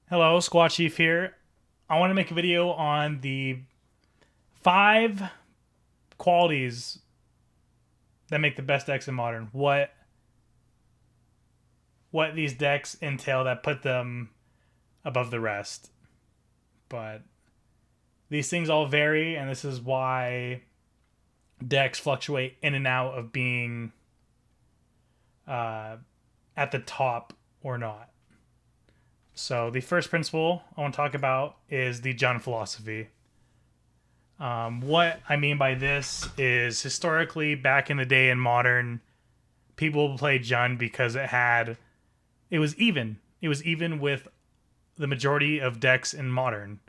Hello, Squad Chief here. I want to make a video on the 5 qualities that make the best decks in Modern. What these decks entail that put them above the rest. But these things all vary, and this is why decks fluctuate in and out of being uh, at the top or not. So the first principle I want to talk about is the Jund philosophy. What I mean by this is historically, back in the day in Modern, people played Jund because it was even. It was even with the majority of decks in Modern.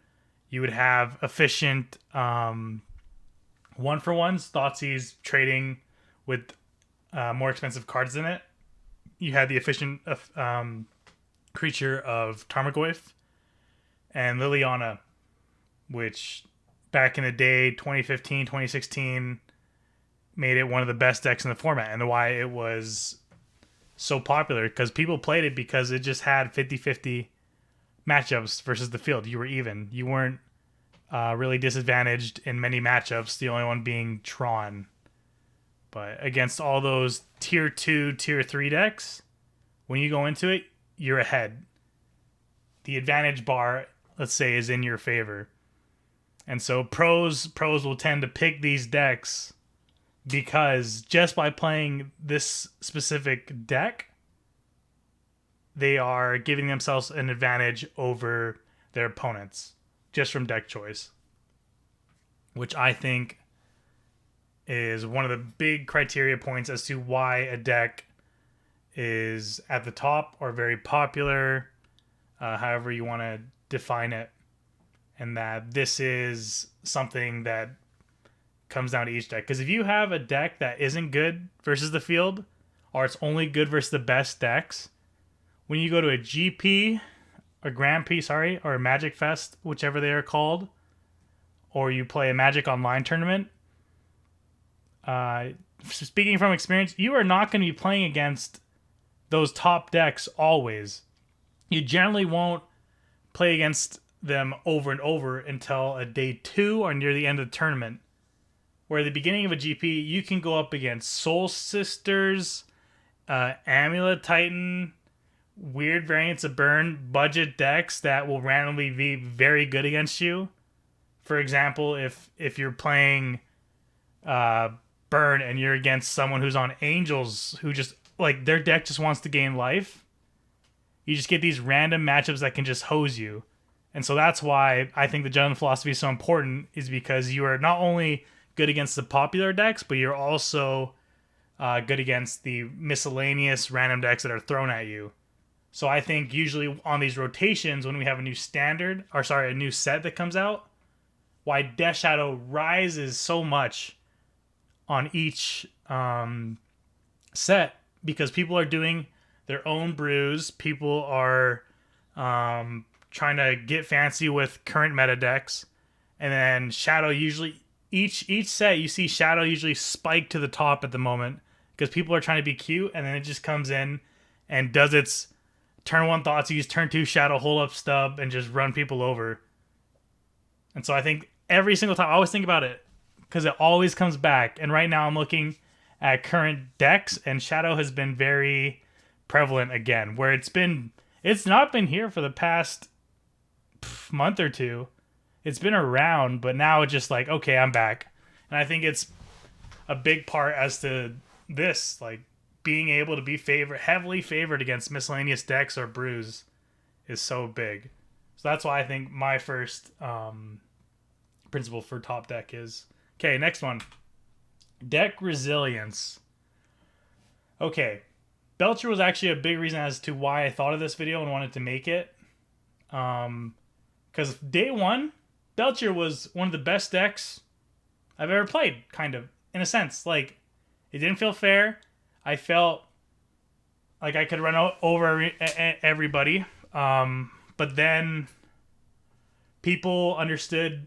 You would have efficient one for ones, Thoughtseize trading with more expensive cards in it. You had the efficient creature of Tarmogoyf and Liliana, which back in the day, 2015, 2016, made it one of the best decks in the format, and why it was so popular because people played it because it just had 50-50 matchups versus the field. You were even. You weren't really disadvantaged in many matchups, the only one being Tron. But against all those tier 2, tier 3 decks, when you go into it, you're ahead. The advantage bar, let's say, is in your favor. And so pros will tend to pick these decks because just by playing this specific deck, they are giving themselves an advantage over their opponents just from deck choice, which I think is one of the big criteria points as to why a deck is at the top or very popular, however you want to define it, and that this is something that comes down to each deck. Because if you have a deck that isn't good versus the field, or it's only good versus the best decks, when you go to a GP or Grand Prix, or a Magic Fest, whichever they are called, or you play a Magic Online tournament, speaking from experience, you are not going to be playing against those top decks always. You generally won't play against them over and over until a day 2 or near the end of the tournament. Where at the beginning of a GP, you can go up against Soul Sisters, Amulet Titan, weird variants of Burn, budget decks that will randomly be very good against you. For example, if you're playing Burn and you're against someone who's on Angels, who just like their deck just wants to gain life, you just get these random matchups that can just hose you. And so that's why I think the Jund philosophy is so important, is because you are not only good against the popular decks, but you're also good against the miscellaneous random decks that are thrown at you. So I think usually on these rotations, when we have a new a new set that comes out, why Death Shadow rises so much on each set, because people are doing their own brews. People are trying to get fancy with current meta decks, and then Shadow usually each set you see Shadow usually spike to the top at the moment because people are trying to be cute, and then it just comes in and does its turn 1 Thoughtseize, turn 2 Shadow, hold up stub, and just run people over. And so I think every single time I always think about it because it always comes back. And right now I'm looking at current decks, and Shadow has been very prevalent again, where it's not been here for the past month or two. It's been around, but now it's just like, okay, I'm back. And I think it's a big part as to this, like being able to be heavily favored against miscellaneous decks or brews is so big. So that's why I think my first principle for top deck is, okay, next one, deck resilience. Okay, Belcher was actually a big reason as to why I thought of this video and wanted to make it. Because day 1, Belcher was one of the best decks I've ever played, kind of, in a sense. Like, it didn't feel fair. I felt like I could run over everybody. But then people understood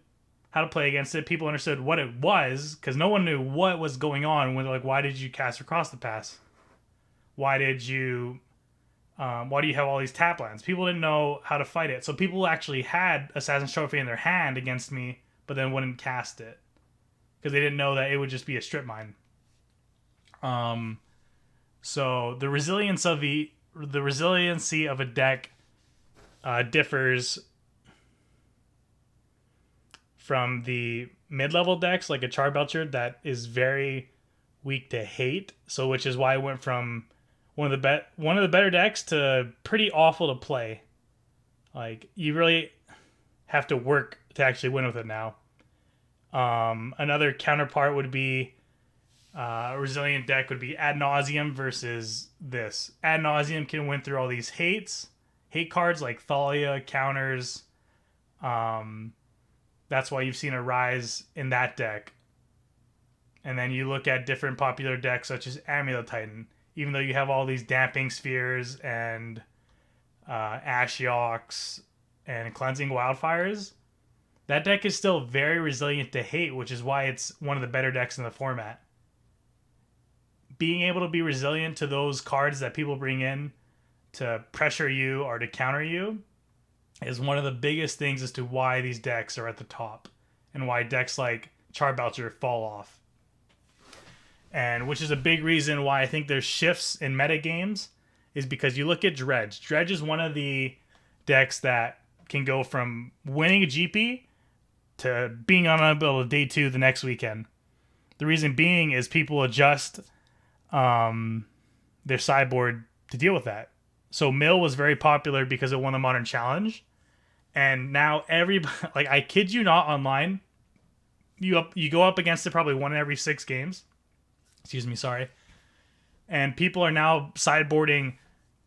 how to play against it. People understood what it was, because no one knew what was going on. When they're like, why did you cast Across the Pass? Why did you Why do you have all these tap lands? People didn't know how to fight it. So people actually had Assassin's Trophy in their hand against me, but then wouldn't cast it because they didn't know that it would just be a strip mine. So the resiliency of a deck differs from the mid-level decks, like a Charbelcher that is very weak to hate. So which is why I went from one of the better decks to pretty awful to play. Like you really have to work to actually win with it now. Another counterpart would be a resilient deck would be Ad Nauseam versus this. Ad Nauseam can win through all these hate cards like Thalia, counters. That's why you've seen a rise in that deck. And then you look at different popular decks such as Amulet Titan. Even though you have all these Damping Spheres and Ashiok and Cleansing Wildfires, that deck is still very resilient to hate, which is why it's one of the better decks in the format. Being able to be resilient to those cards that people bring in to pressure you or to counter you is one of the biggest things as to why these decks are at the top and why decks like Charbelcher fall off. And which is a big reason why I think there's shifts in meta games is because you look at Dredge. Dredge is one of the decks that can go from winning a GP to being unavailable day 2 the next weekend. The reason being is people adjust their sideboard to deal with that. So Mill was very popular because it won the Modern Challenge. And now everybody, like I kid you not, online, you go up against it probably 1 in every 6 games. Excuse me, sorry. And people are now sideboarding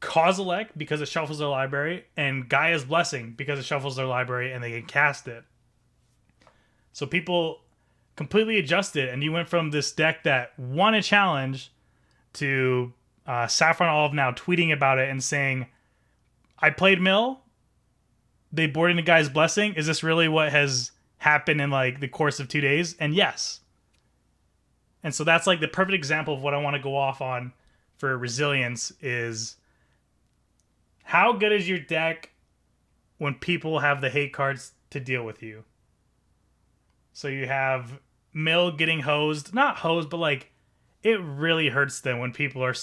Kozilek because it shuffles their library and Gaia's Blessing because it shuffles their library and they can cast it. So people completely adjusted, and you went from this deck that won a challenge to Saffron Olive now tweeting about it and saying, I played Mill, they boarded the Gaia's Blessing. Is this really what has happened in like the course of 2 days? And yes. And so that's like the perfect example of what I want to go off on for resilience is how good is your deck when people have the hate cards to deal with you? So you have Mill getting hosed, not hosed, but like it really hurts them when people are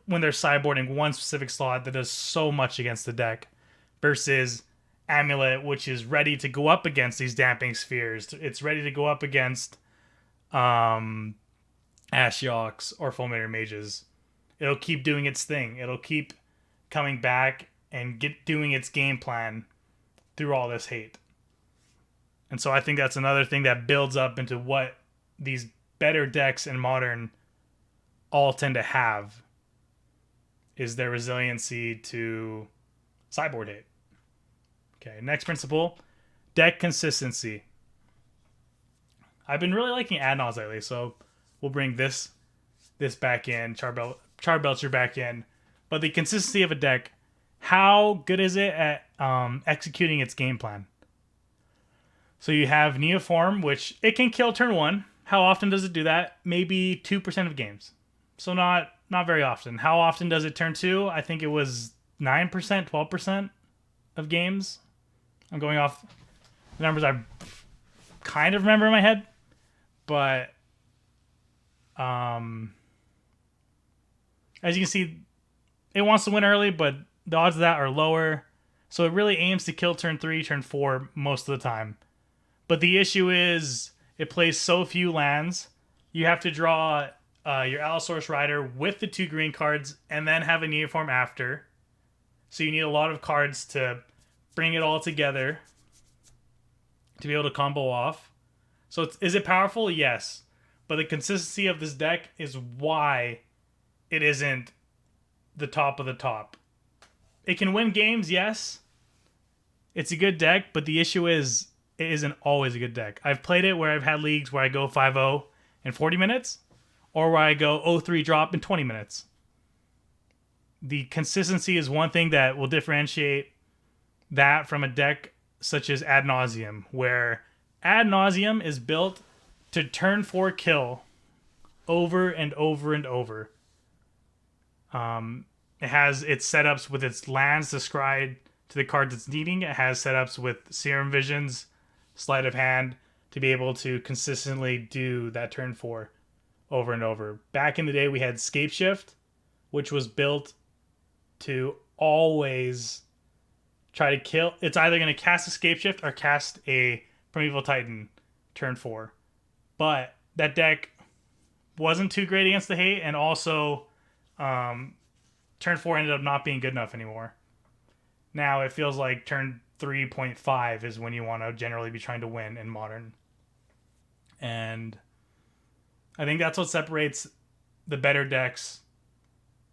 when they're sideboarding one specific slot that does so much against the deck versus Amulet, which is ready to go up against these Damping Spheres. It's ready to go up against Ashioks or Fulminator Mages. It'll keep doing its thing. It'll keep coming back and doing its game plan through all this hate. And so I think that's another thing that builds up into what these better decks in Modern all tend to have is their resiliency to sideboard hate. Okay, next principle, deck consistency. I've been really liking Ad Nauseam lately, so we'll bring this back in, Charbelcher back in. But the consistency of a deck, how good is it at executing its game plan? So you have Neoform, which it can kill turn 1. How often does it do that? Maybe 2% of games. So not very often. How often does it turn 2? I think it was 9%, 12% of games. I'm going off the numbers I kind of remember in my head. But as you can see, it wants to win early, but the odds of that are lower. So it really aims to kill turn 3, turn 4 most of the time. But the issue is it plays so few lands. You have to draw your Allosaurus Rider with the 2 green cards and then have a Neoform after. So you need a lot of cards to bring it all together to be able to combo off. So is it powerful? Yes. But the consistency of this deck is why it isn't the top of the top. It can win games, yes. It's a good deck, but the issue is it isn't always a good deck. I've played it where I've had leagues where I go 5-0 in 40 minutes or where I go 0-3 drop in 20 minutes. The consistency is one thing that will differentiate that from a deck such as Ad Nauseam, where Ad Nauseam is built to turn 4 kill over and over and over. it has its setups with its lands described to the cards it's needing. It has setups with Serum Visions, Sleight of Hand to be able to consistently do that turn 4 over and over. Back in the day, we had Scapeshift, which was built to always try to kill. It's either going to cast a Scapeshift or cast a Primeval Titan turn 4. But that deck wasn't too great against the hate, and also turn 4 ended up not being good enough anymore. Now it feels like turn 3.5 is when you want to generally be trying to win in Modern. And I think that's what separates the better decks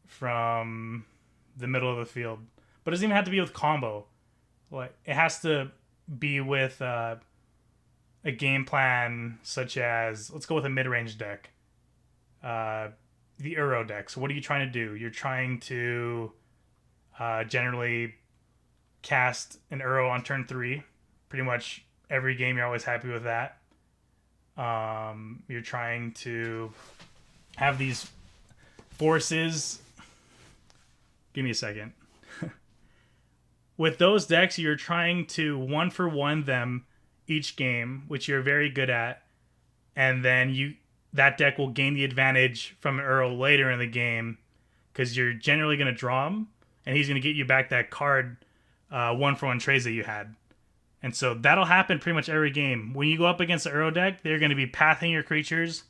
from the middle of the field. But it doesn't even have to be with combo. Like, it has to be with a game plan such as, let's go with a mid-range deck. The Uro deck. So what are you trying to do? You're trying to generally cast an Uro on turn 3. Pretty much every game you're always happy with that. You're trying to have these forces. Give me a second. With those decks, you're trying to 1-for-1 them each game, which you're very good at, and then that deck will gain the advantage from an Uro later in the game because you're generally going to draw him, and he's going to get you back that card 1-for-1 trades that you had. And so that'll happen pretty much every game. When you go up against the Uro deck, they're going to be pathing your creatures,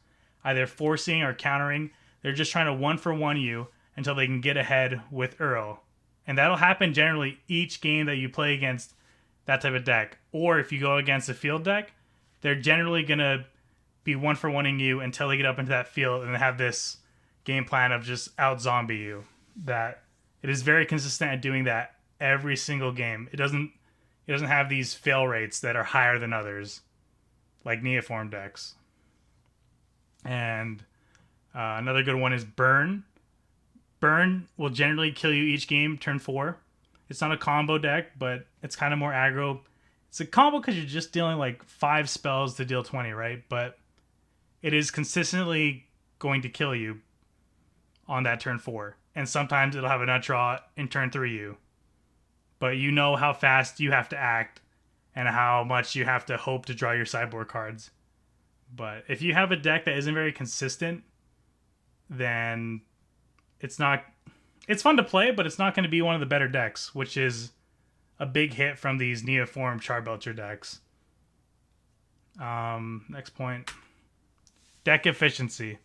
either forcing or countering. They're just trying to 1-for-1 you until they can get ahead with Uro. And that'll happen generally each game that you play against that type of deck. Or if you go against a field deck, they're generally going to be 1-for-1ing you until they get up into that field and have this game plan of just out-zombie you. That it is very consistent at doing that every single game. It doesn't have these fail rates that are higher than others, like Neoform decks. And another good one is Burn. Burn will generally kill you each game, turn 4. It's not a combo deck, but it's kind of more aggro. It's a combo because you're just dealing like 5 spells to deal 20, right? But it is consistently going to kill you on that turn 4. And sometimes it'll have a nut draw in turn 3 you. But you know how fast you have to act and how much you have to hope to draw your sideboard cards. But if you have a deck that isn't very consistent, then it's fun to play, but it's not going to be one of the better decks, which is a big hit from these Neoform Charbelcher decks. Next point. Deck efficiency.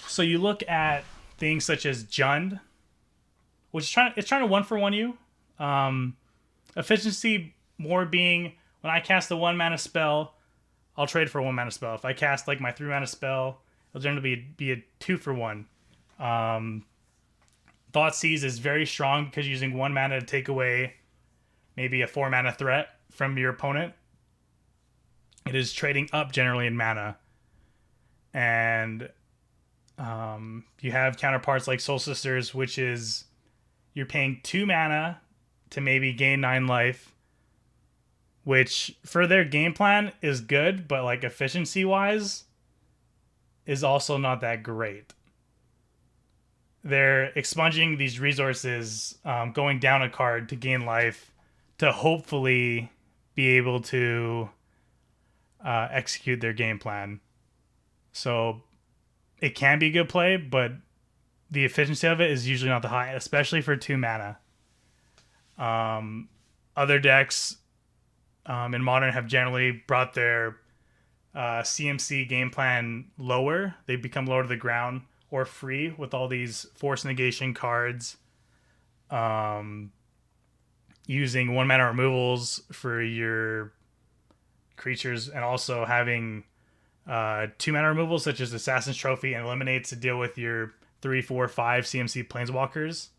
So you look at things such as Jund, which is trying to 1-for-1 you. Efficiency more being when I cast a 1-mana spell, I'll trade for a 1-mana spell. If I cast like my 3-mana spell, it'll generally be a 2-for-1. Thoughtseize is very strong because you're using 1 mana to take away maybe a 4-mana threat from your opponent. It is trading up generally in mana. And you have counterparts like Soul Sisters, which is you're paying 2 mana to maybe gain 9 life, which for their game plan is good, but like efficiency wise is also not that great. They're expunging these resources, going down a card to gain life to hopefully be able to execute their game plan. So it can be a good play, but the efficiency of it is usually not the high, especially for 2 mana. Other decks in Modern have generally brought their CMC game plan lower. They become lower to the ground or free with all these force negation cards, using 1 mana removals for your creatures, and also having 2 mana removals such as Assassin's Trophy and Eliminates to deal with your 3, 4, 5 CMC Planeswalkers.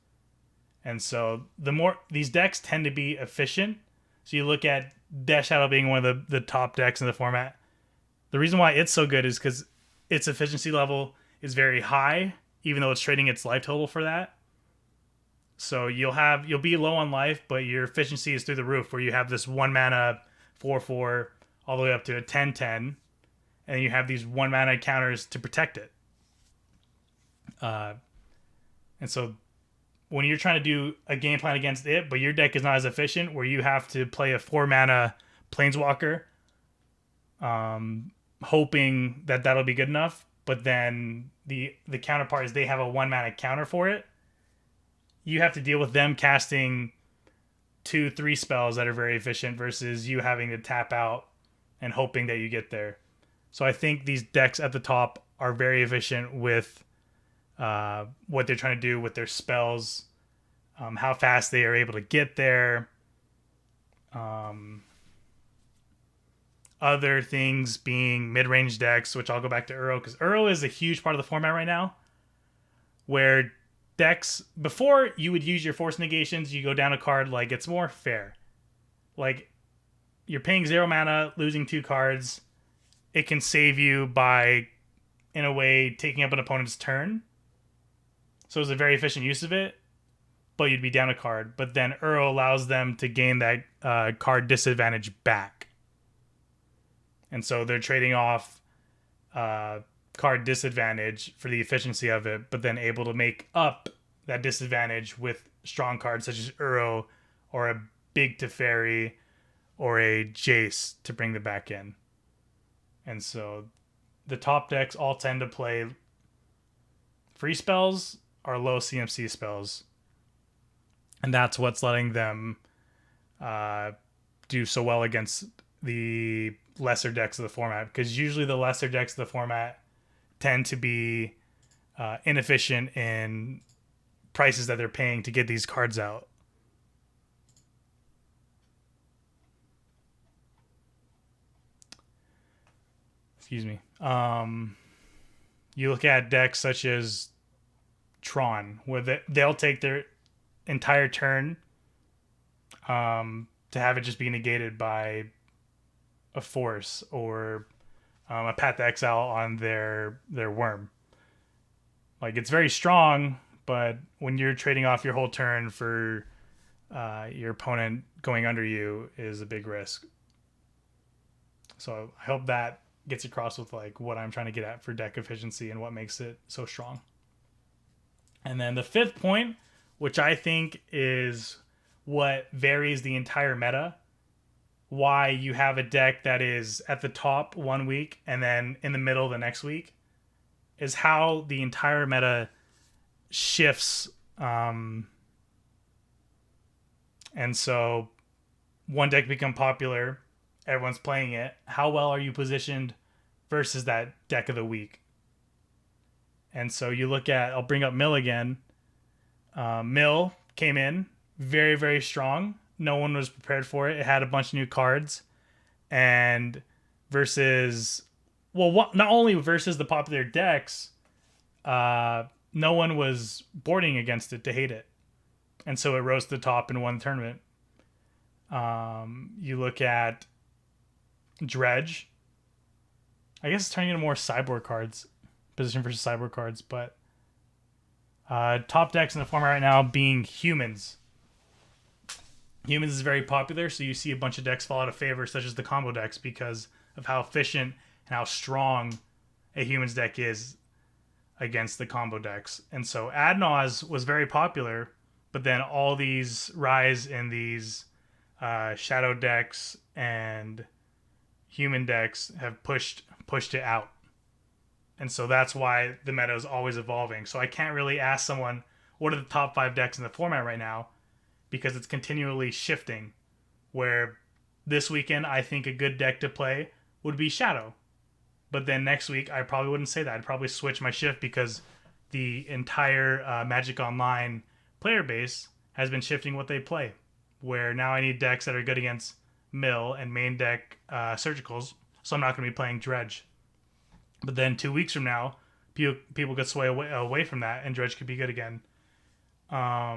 And so the more these decks tend to be efficient. So you look at Death Shadow being one of the top decks in the format. The reason why it's so good is because its efficiency level is very high, even though it's trading its life total for that. So you'll be low on life, but your efficiency is through the roof, where you have this 1 mana 4/4 all the way up to a 10/10, and you have these 1 mana counters to protect it. And so when you're trying to do a game plan against it, but your deck is not as efficient, where you have to play a 4 mana Planeswalker, hoping that that'll be good enough, but then the counterpart is they have a 1 mana counter for it. You have to deal with them casting 2-3 spells that are very efficient versus you having to tap out and hoping that you get there. So I think these decks at the top are very efficient with what they're trying to do with their spells, how fast they are able to get there. Other things being mid-range decks, which I'll go back to Uro, because Uro is a huge part of the format right now, where decks, before you would use your force negations, you go down a card, like, it's more fair. Like, you're paying 0 mana, losing 2 cards. It can save you by, in a way, taking up an opponent's turn. So it's a very efficient use of it, but you'd be down a card. But then Uro allows them to gain that card disadvantage back. And so they're trading off card disadvantage for the efficiency of it, but then able to make up that disadvantage with strong cards such as Uro or a big Teferi or a Jace to bring them back in. And so the top decks all tend to play free spells or low CMC spells. And that's what's letting them do so well against the lesser decks of the format, because usually the lesser decks of the format tend to be inefficient in prices that they're paying to get these cards out. Excuse me. You look at decks such as Tron, where they'll take their entire turn to have it just be negated by a force or a Path to Exile on their worm. Like, it's very strong, but when you're trading off your whole turn for your opponent going under you is a big risk. So I hope that gets across with like what I'm trying to get at for deck efficiency and what makes it so strong. And then the fifth point, which I think is what varies the entire meta, why you have a deck that is at the top 1 week and then in the middle the next week, is how the entire meta shifts. And so one deck become popular, everyone's playing it. How well are you positioned versus that deck of the week? And so you look at, I'll bring up Mill again. Mill came in very, very strong. No one was prepared for it. It had a bunch of new cards. And versus, well, not only versus the popular decks, no one was boarding against it to hate it. And so it rose to the top and won the tournament. You look at Dredge. I guess it's turning into more sideboard cards, position versus sideboard cards, but top decks in the format right now being Humans. Humans is very popular, so you see a bunch of decks fall out of favor, such as the combo decks, because of how efficient and how strong a Humans deck is against the combo decks. And so Adnaz was very popular, but then all these rise in these shadow decks and human decks have pushed it out. And so that's why the meta is always evolving. So I can't really ask someone, what are the top 5 decks in the format right now? Because it's continually shifting. Where this weekend, I think a good deck to play would be Shadow. But then next week, I probably wouldn't say that. I'd probably switch my shift because the entire Magic Online player base has been shifting what they play. Where now I need decks that are good against Mill and main deck Surgicals. So I'm not going to be playing Dredge. But then 2 weeks from now, people could sway away from that, and Dredge could be good again. But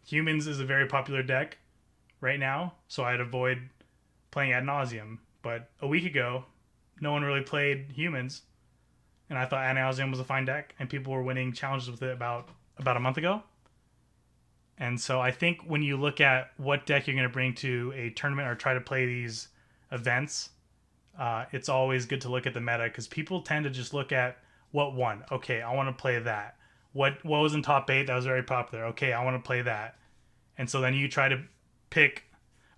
Humans is a very popular deck right now, so I'd avoid playing Ad Nauseam. But a week ago, no one really played Humans, and I thought Ad Nauseam was a fine deck, and people were winning challenges with it about a month ago. And so I think when you look at what deck you're going to bring to a tournament or try to play these events, it's always good to look at the meta, because people tend to just look at What won? Okay, I want to play that. What was in top 8 that was very popular? Okay, I want to play that. And so then you try to pick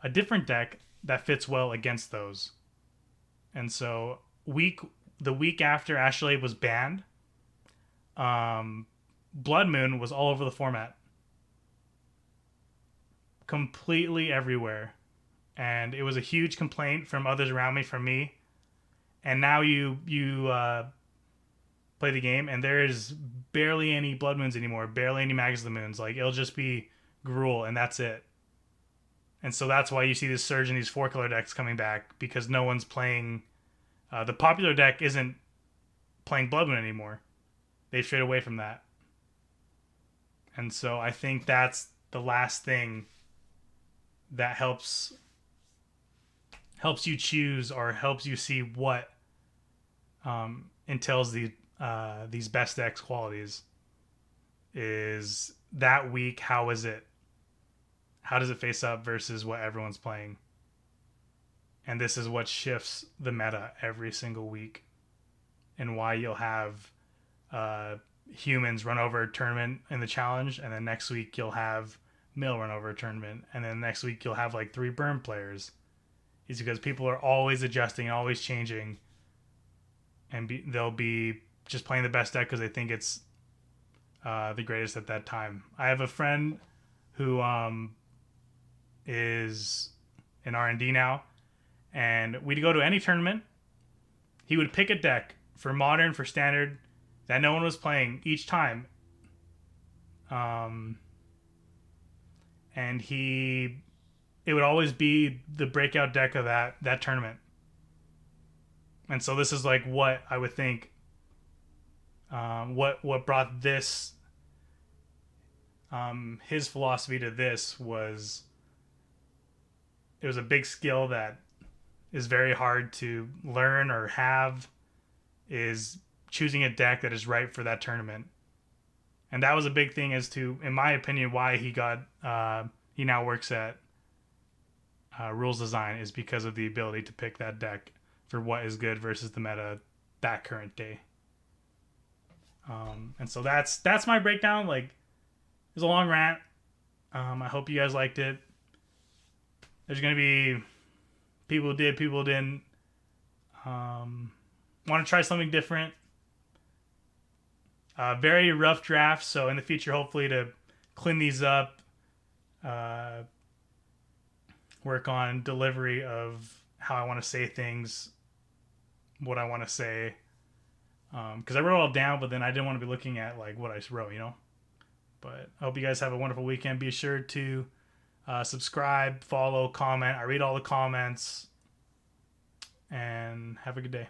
a different deck that fits well against those. And so the week after Astrolabe was banned, um, Blood Moon was all over the format, completely everywhere, and it was a huge complaint from others around me, from me. And now you play the game, and there is barely any Blood Moons anymore, barely any Mags of the Moons. Like, it'll just be Gruul, and that's it. And so that's why you see this surge in these 4-color decks coming back, because no one's playing. The popular deck isn't playing Blood Moon anymore. They've strayed away from that. And so I think that's the last thing that helps you choose, or helps you see what entails these best decks qualities, is that week. How is it? How does it face up versus what everyone's playing? And this is what shifts the meta every single week, and why you'll have humans run over a tournament in the challenge, and then next week you'll have Mill run over a tournament, and then next week you'll have like 3 burn players. Is because people are always adjusting, always changing, and they'll be just playing the best deck because they think it's the greatest at that time. I have a friend who is in R&D now, and we'd go to any tournament. He would pick a deck for Modern, for Standard, that no one was playing each time. And it would always be the breakout deck of that tournament. And so this is like what I would think, what brought this, his philosophy to this was, it was a big skill that is very hard to learn or have, is choosing a deck that is right for that tournament. And that was a big thing as to, in my opinion, why he now works at Rules Design, is because of the ability to pick that deck for what is good versus the meta that current day. And so that's my breakdown. Like, it was a long rant. I hope you guys liked it. There's going to be people who did, people who didn't. Want to try something different. Very rough draft, so in the future, hopefully, to clean these up, work on delivery of how I want to say things, what I want to say, because I wrote it all down, but then I didn't want to be looking at like what I wrote, But I hope you guys have a wonderful weekend. Be sure to subscribe, follow, comment. I read all the comments, and have a good day.